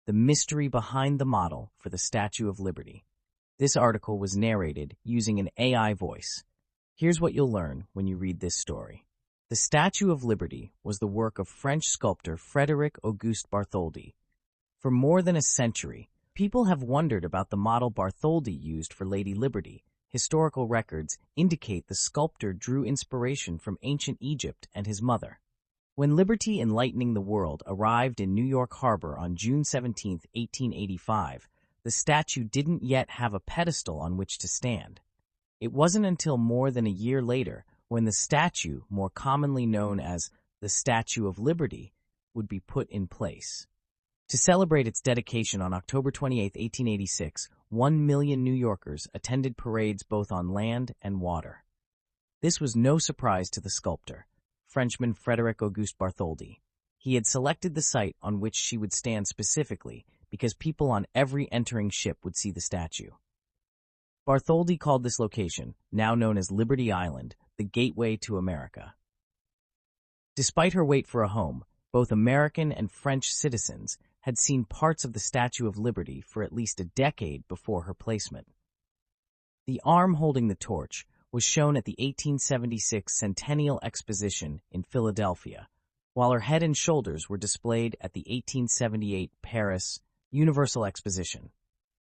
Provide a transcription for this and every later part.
The Mystery Behind the Model for the Statue of Liberty. This article was narrated using an AI voice. Here's what you'll learn when you read this story. The Statue of Liberty was the work of French sculptor Frédéric Auguste Bartholdi. For more than a century, people have wondered about the model Bartholdi used for Lady Liberty. Historical records indicate the sculptor drew inspiration from ancient Egypt and his mother. When Liberty Enlightening the World arrived in New York Harbor on June 17, 1885, the statue didn't yet have a pedestal on which to stand. It wasn't until more than a year later when the statue, more commonly known as the Statue of Liberty, would be put in place. To celebrate its dedication on October 28, 1886, 1 million New Yorkers attended parades both on land and water. This was no surprise to the sculptor, Frenchman Frédéric Auguste Bartholdi. He had selected the site on which she would stand specifically because people on every entering ship would see the statue. Bartholdi called this location, now known as Liberty Island, the gateway to America. Despite her wait for a home, both American and French citizens had seen parts of the Statue of Liberty for at least a decade before her placement. The arm holding the torch was shown at the 1876 Centennial Exposition in Philadelphia, while her head and shoulders were displayed at the 1878 Paris Universal Exposition.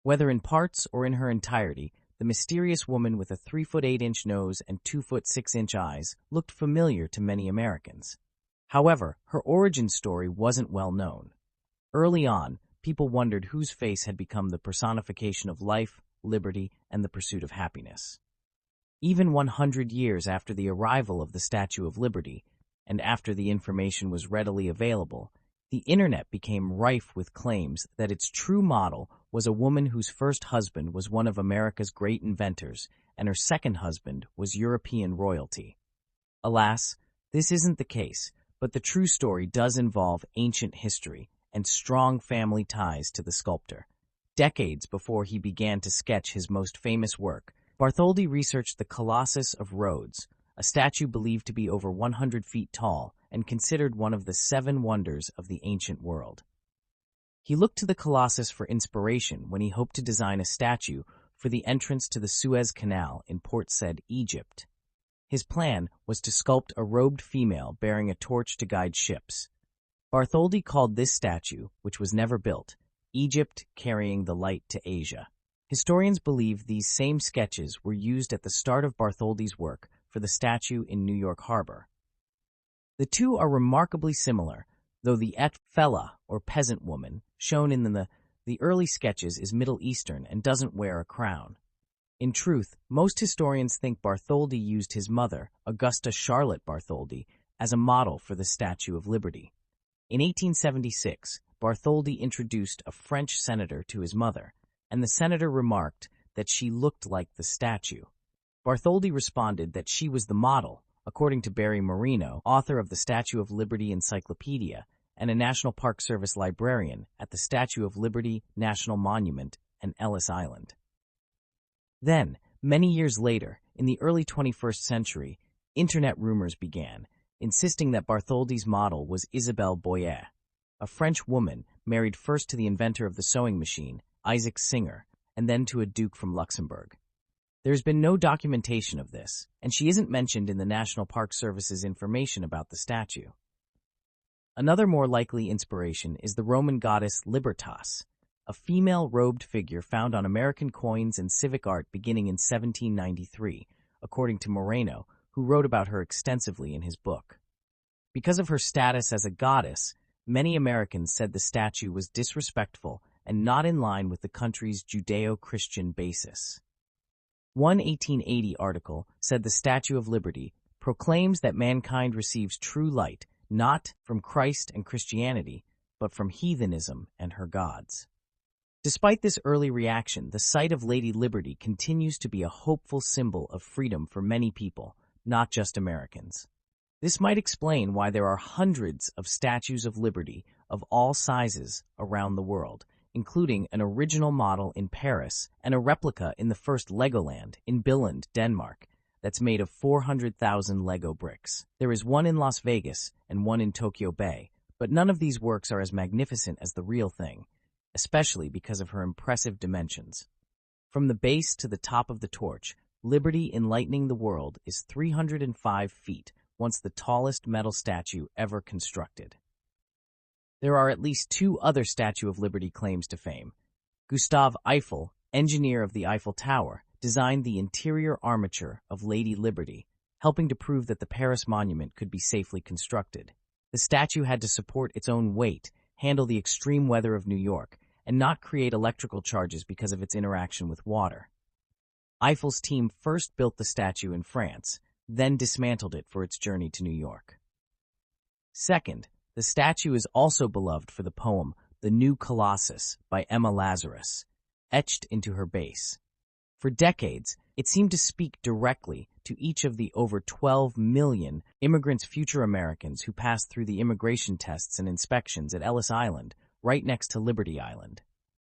Whether in parts or in her entirety, the mysterious woman with a 3'8" nose and 2'6" eyes looked familiar to many Americans. However, her origin story wasn't well known. Early on, people wondered whose face had become the personification of life, liberty, and the pursuit of happiness. Even 100 years after the arrival of the Statue of Liberty, and after the information was readily available, the internet became rife with claims that its true model was a woman whose first husband was one of America's great inventors, and her second husband was European royalty. Alas, this isn't the case, but the true story does involve ancient history and strong family ties to the sculptor. Decades before he began to sketch his most famous work, Bartholdi researched the Colossus of Rhodes, a statue believed to be over 100 feet tall and considered one of the 7 wonders of the ancient world. He looked to the Colossus for inspiration when he hoped to design a statue for the entrance to the Suez Canal in Port Said, Egypt. His plan was to sculpt a robed female bearing a torch to guide ships. Bartholdi called this statue, which was never built, Egypt Carrying the Light to Asia. Historians believe these same sketches were used at the start of Bartholdi's work for the statue in New York Harbor. The two are remarkably similar, though the fella, or peasant woman, shown in the early sketches is Middle Eastern and doesn't wear a crown. In truth, most historians think Bartholdi used his mother, Augusta Charlotte Bartholdi, as a model for the Statue of Liberty. In 1876, Bartholdi introduced a French senator to his mother, and the senator remarked that she looked like the statue. Bartholdi responded that she was the model, according to Barry Marino, author of the Statue of Liberty Encyclopedia and a National Park Service librarian at the Statue of Liberty National Monument and Ellis Island. Then, many years later, in the early 21st century, internet rumors began, insisting that Bartholdi's model was Isabelle Boyer, a French woman married first to the inventor of the sewing machine, Isaac Singer, and then to a duke from Luxembourg. There's been no documentation of this, and she isn't mentioned in the National Park Service's information about the statue. Another more likely inspiration is the Roman goddess Libertas, a female robed figure found on American coins and civic art beginning in 1793, according to Moreno, who wrote about her extensively in his book. Because of her status as a goddess, many Americans said the statue was disrespectful and not in line with the country's Judeo-Christian basis. One 1880 article said the Statue of Liberty proclaims that mankind receives true light not from Christ and Christianity, but from heathenism and her gods. Despite this early reaction, the sight of Lady Liberty continues to be a hopeful symbol of freedom for many people, not just Americans. This might explain why there are hundreds of statues of liberty of all sizes around the world, including an original model in Paris and a replica in the first Legoland in Billund, Denmark, that's made of 400,000 Lego bricks. There is one in Las Vegas and one in Tokyo Bay, but none of these works are as magnificent as the real thing. especially because of her impressive dimensions. From the base to the top of the torch, Liberty Enlightening the World is 305 feet, once the tallest metal statue ever constructed. There are at least two other Statue of Liberty claims to fame. Gustave Eiffel, engineer of the Eiffel Tower, designed the interior armature of Lady Liberty, helping to prove that the Paris monument could be safely constructed. The statue had to support its own weight, handle the extreme weather of New York, and not create electrical charges because of its interaction with water. Eiffel's team first built the statue in France, then dismantled it for its journey to New York. Second, the statue is also beloved for the poem The New Colossus by Emma Lazarus, etched into her base. For decades, it seemed to speak directly to each of the over 12 million future Americans who passed through the immigration tests and inspections at Ellis Island, right next to Liberty Island.